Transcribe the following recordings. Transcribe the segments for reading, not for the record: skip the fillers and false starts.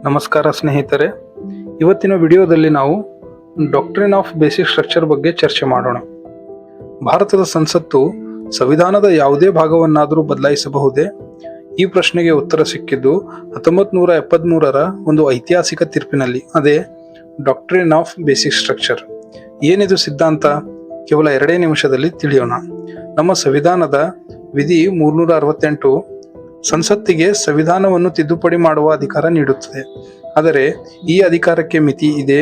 ನಮಸ್ಕಾರ ಸ್ನೇಹಿತರೆ, ಇವತ್ತಿನ ವಿಡಿಯೋದಲ್ಲಿ ನಾವು ಡಾಕ್ಟ್ರಿನ್ ಆಫ್ ಬೇಸಿಕ್ ಸ್ಟ್ರಕ್ಚರ್ ಬಗ್ಗೆ ಚರ್ಚೆ ಮಾಡೋಣ. ಭಾರತದ ಸಂಸತ್ತು ಸಂವಿಧಾನದ ಯಾವುದೇ ಭಾಗವನ್ನಾದರೂ ಬದಲಾಯಿಸಬಹುದೇ? ಈ ಪ್ರಶ್ನೆಗೆ ಉತ್ತರ ಸಿಕ್ಕಿದ್ದು 1973ರ ಒಂದು ಐತಿಹಾಸಿಕ ತೀರ್ಪಿನಲ್ಲಿ. ಅದೇ ಡಾಕ್ಟ್ರಿನ್ ಆಫ್ ಬೇಸಿಕ್ ಸ್ಟ್ರಕ್ಚರ್. ಏನಿದು ಸಿದ್ಧಾಂತ? ಕೇವಲ 2 ನಿಮಿಷದಲ್ಲಿ ತಿಳಿಯೋಣ. ನಮ್ಮ ಸಂವಿಧಾನದ ವಿಧಿ 368 ಸಂಸತ್ತಿಗೆ ಸಂವಿಧಾನವನ್ನು ತಿದ್ದುಪಡಿ ಮಾಡುವ ಅಧಿಕಾರ ನೀಡುತ್ತದೆ. ಆದರೆ ಈ ಅಧಿಕಾರಕ್ಕೆ ಮಿತಿ ಇದೆ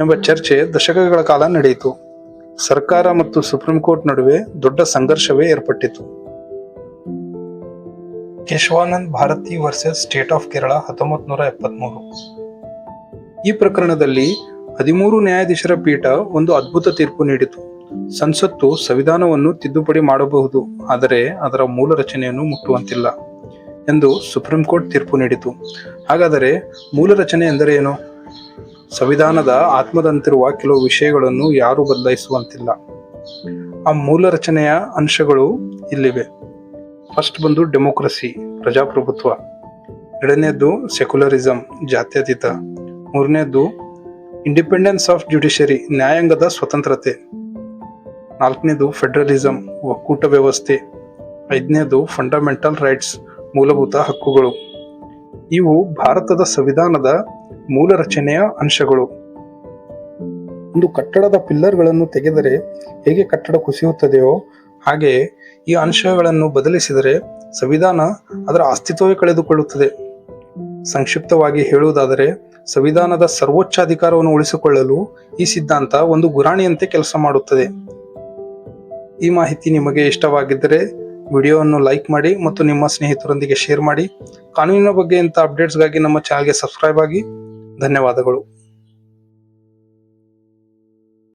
ಎಂಬ ಚರ್ಚೆ ದಶಕಗಳ ಕಾಲ ನಡೆಯಿತು. ಸರ್ಕಾರ ಮತ್ತು ಸುಪ್ರೀಂ ಕೋರ್ಟ್ ನಡುವೆ ದೊಡ್ಡ ಸಂಘರ್ಷವೇ ಏರ್ಪಟ್ಟಿತು. Keshavanand Bharati versus state of Kerala 1973. ಈ ಪ್ರಕರಣದಲ್ಲಿ 13 ನ್ಯಾಯಾಧೀಶರ ಪೀಠ ಒಂದು ಅದ್ಭುತ ತೀರ್ಪು ನೀಡಿತು. ಸಂಸತ್ತು ಸಂವಿಧಾನವನ್ನು ತಿದ್ದುಪಡಿ ಮಾಡಬಹುದು, ಆದರೆ ಅದರ ಮೂಲ ರಚನೆಯನ್ನು ಮುಟ್ಟುವಂತಿಲ್ಲ ಎಂದು ಸುಪ್ರೀಂ ಕೋರ್ಟ್ ತೀರ್ಪು ನೀಡಿತು. ಹಾಗಾದರೆ ಮೂಲ ರಚನೆ ಎಂದರೆ ಏನು? ಸಂವಿಧಾನದ ಆತ್ಮದಂತಿರುವ ಕೆಲವು ವಿಷಯಗಳನ್ನು ಯಾರೂ ಬದಲಾಯಿಸುವಂತಿಲ್ಲ. ಆ ಮೂಲ ರಚನೆಯ ಅಂಶಗಳು ಇಲ್ಲಿವೆ. ಫಸ್ಟ್ ಬಂದು ಡೆಮೋಕ್ರಸಿ, ಪ್ರಜಾಪ್ರಭುತ್ವ. 2ನೇದ್ದು ಸೆಕ್ಯುಲರಿಸಂ, ಜಾತ್ಯತೀತ. 3ನೇದ್ದು ಇಂಡಿಪೆಂಡೆನ್ಸ್ ಆಫ್ ಜುಡಿಷರಿ, ನ್ಯಾಯಾಂಗದ ಸ್ವತಂತ್ರತೆ. 4ನೇದು ಫೆಡರಲಿಸಂ, ಒಕ್ಕೂಟ ವ್ಯವಸ್ಥೆ. 5ನೇದು ಫಂಡಮೆಂಟಲ್ ರೈಟ್ಸ್, ಮೂಲಭೂತ ಹಕ್ಕುಗಳು. ಇವು ಭಾರತದ ಸಂವಿಧಾನದ ಮೂಲ ರಚನೆಯ ಅಂಶಗಳು. ಒಂದು ಕಟ್ಟಡದ ಪಿಲ್ಲರ್ಗಳನ್ನು ತೆಗೆದರೆ ಹೇಗೆ ಕಟ್ಟಡ ಕುಸಿಯುತ್ತದೆಯೋ ಹಾಗೆ ಈ ಅಂಶಗಳನ್ನು ಬದಲಿಸಿದರೆ ಸಂವಿಧಾನ ಅದರ ಅಸ್ತಿತ್ವವೇ ಕಳೆದುಕೊಳ್ಳುತ್ತದೆ. ಸಂಕ್ಷಿಪ್ತವಾಗಿ ಹೇಳುವುದಾದರೆ, ಸಂವಿಧಾನದ ಸರ್ವೋಚ್ಚ ಅಧಿಕಾರವನ್ನು ಉಳಿಸಿಕೊಳ್ಳಲು ಈ ಸಿದ್ಧಾಂತ ಒಂದು ಗುರಾಣಿಯಂತೆ ಕೆಲಸ ಮಾಡುತ್ತದೆ. ಈ ಮಾಹಿತಿ ನಿಮಗೆ ಇಷ್ಟವಾಗಿದ್ದರೆ ವಿಡಿಯೋವನ್ನು ಲೈಕ್ ಮಾಡಿ ಮತ್ತು ನಿಮ್ಮ ಸ್ನೇಹಿತರೊಂದಿಗೆ ಶೇರ್ ಮಾಡಿ. ಕಾನೂನಿನ ಬಗ್ಗೆ ಇಂಥ ಅಪ್ಡೇಟ್ಸ್ಗಾಗಿ ನಮ್ಮ ಚಾನಲ್ಗೆ ಸಬ್ಸ್ಕ್ರೈಬ್ ಆಗಿ. ಧನ್ಯವಾದಗಳು.